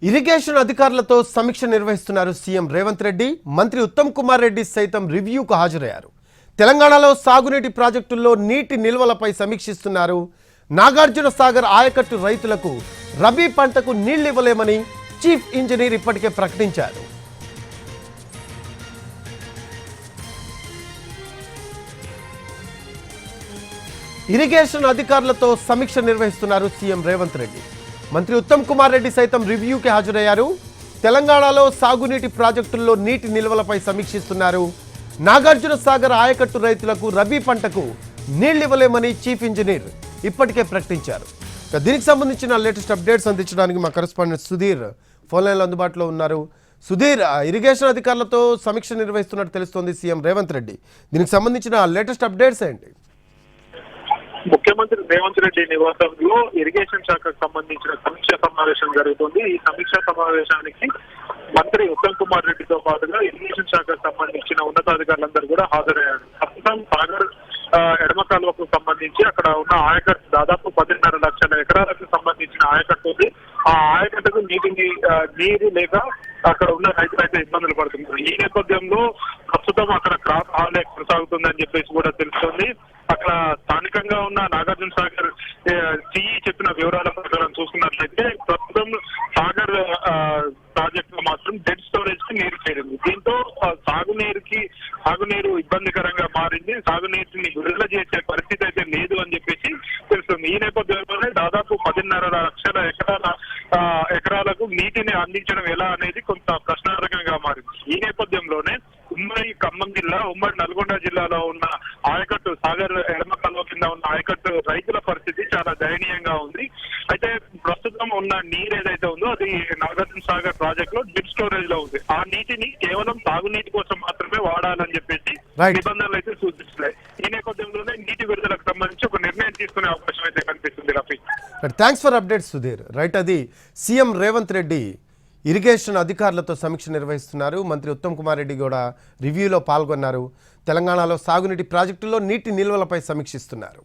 Irrigation అధికారులతో సమీక్ష నిర్వహిస్తున్నారు సీఎం రేవంత్ రెడ్డి. మంత్రి ఉత్తమ్ కుమార్ రెడ్డి సైతం రివ్యూకు హాజరయ్యారు. తెలంగాణలో సాగునీటి ప్రాజెక్టుల్లో నీటి నిల్వలపై సమీక్షిస్తున్నారు. నాగార్జున సాగర్ ఆయకట్టు రైతులకు రబీ పంటకు నీళ్లు ఇవ్వలేమని చీఫ్ ఇంజనీర్ ఇప్పటికే ప్రకటించారు. ఇరిగేషన్ అధికారులతో సమీక్ష నిర్వహిస్తున్నారు సీఎం రేవంత్ రెడ్డి. మంత్రి ఉత్తమ్ కుమార్ రెడ్డి సైతం రివ్యూకి హాజరయ్యారు. తెలంగాణలో సాగునీటి ప్రాజెక్టుల్లో నీటి నిల్వలపై సమీక్షిస్తున్నారు. నాగార్జున సాగర్ ఆయకట్టు రైతులకు రబీ పంటకు నీళ్లివ్వలేమని చీఫ్ ఇంజనీర్ ఇప్పటికే ప్రకటించారు. దీనికి సంబంధించిన లేటెస్ట్ అప్డేట్స్ అందించడానికి మా కరెస్పాండెంట్ సుధీర్ ఫోన్ లైన్లో అందుబాటులో ఉన్నారు. సుధీర్, ఇరిగేషన్ అధికారులతో సమీక్ష నిర్వహిస్తున్నట్టు తెలుస్తోంది సీఎం రేవంత్ రెడ్డి. దీనికి సంబంధించిన లేటెస్ట్ అప్డేట్స్ ఏంటి? ముఖ్యమంత్రి రేవంత్ రెడ్డి నివాసంలో ఇరిగేషన్ శాఖకు సంబంధించిన సమీక్షా సమావేశం జరుగుతుంది. ఈ సమీక్షా సమావేశానికి మంత్రి ఉత్తమ్ కుమార్ రెడ్డితో పాటుగా ఇరిగేషన్ శాఖకు సంబంధించిన ఉన్నతాధికారులందరూ కూడా హాజరయ్యారు. ప్రస్తుతం సాగర్ ఎడమ కాలువకు సంబంధించి అక్కడ ఉన్న ఆయకట్టు దాదాపు 10.5 లక్షల ఎకరాలకు సంబంధించిన ఆయకట్టు ఉంది. ఆ ఆయకట్టుకు నీరు లేక అక్కడ ఉన్న రైతులు అయితే ఇబ్బందులు పడుతున్నారు. ఈ నేపథ్యంలో ప్రస్తుతం అక్కడ క్రాప్ హాలే కొనసాగుతుందని చెప్పేసి కూడా తెలుస్తుంది. అక్కడ స్థానికంగా ఉన్న నాగార్జున సాగర్ సిఈ చెప్పిన వివరాల ప్రకారం చూసుకున్నట్లయితే ప్రస్తుతం సాగర్ ప్రాజెక్టు మాత్రం డెడ్ స్టోరేజ్ కి నీరు చేరింది. దీంతో సాగునీరు ఇబ్బందికరంగా మారింది. సాగునీటిని విడుదల చేసే పరిస్థితి అయితే లేదు అని చెప్పేసి తెలుస్తుంది. ఈ నేపథ్యంలోనే దాదాపు 10.5 లక్షల ఎకరాలకు నీటిని అందించడం ఎలా అనేది కొంత ప్రశ్నార్థకంగా మారింది. ఈ నేపథ్యంలోనే ఉమ్మడి ఖమ్మం జిల్లా, ఉమ్మడి నల్గొండ జిల్లాలో ఉన్న ఆయకట్టు సాగర్ ఎడమ కాలువ కింద ఉన్న ఆయకట్టు రైతుల పరిస్థితి చాలా దయనీయంగా ఉంది. అయితే ప్రస్తుతం ఉన్న నీరు ఏదైతే ఉందో అది నాగార్జున సాగర్ ప్రాజెక్ట్ లో డెడ్ స్టోరేజ్ లో ఉంది. ఆ నీటిని కేవలం తాగునీటి కోసం మాత్రమే వాడాలని చెప్పేసి నిబంధనలు అయితే సూచిస్తున్నాయి. ఈ నేపథ్యంలోనే నీటి విడుదలకు సంబంధించి ఒక నిర్ణయం తీసుకునే అవకాశం అయితే కనిపిస్తుంది. Rafi, thanks for update Sudheer. Right, అది సీఎం రేవంత్ రెడ్డి ఇరిగేషన్ అధికారులతో సమీక్ష నిర్వహిస్తున్నారు. మంత్రి ఉత్తమ్ కుమార్ రెడ్డి కూడా రివ్యూలో పాల్గొన్నారు. తెలంగాణలో సాగునీటి ప్రాజెక్టుల్లో నీటి నిల్వలపై సమీక్షిస్తున్నారు.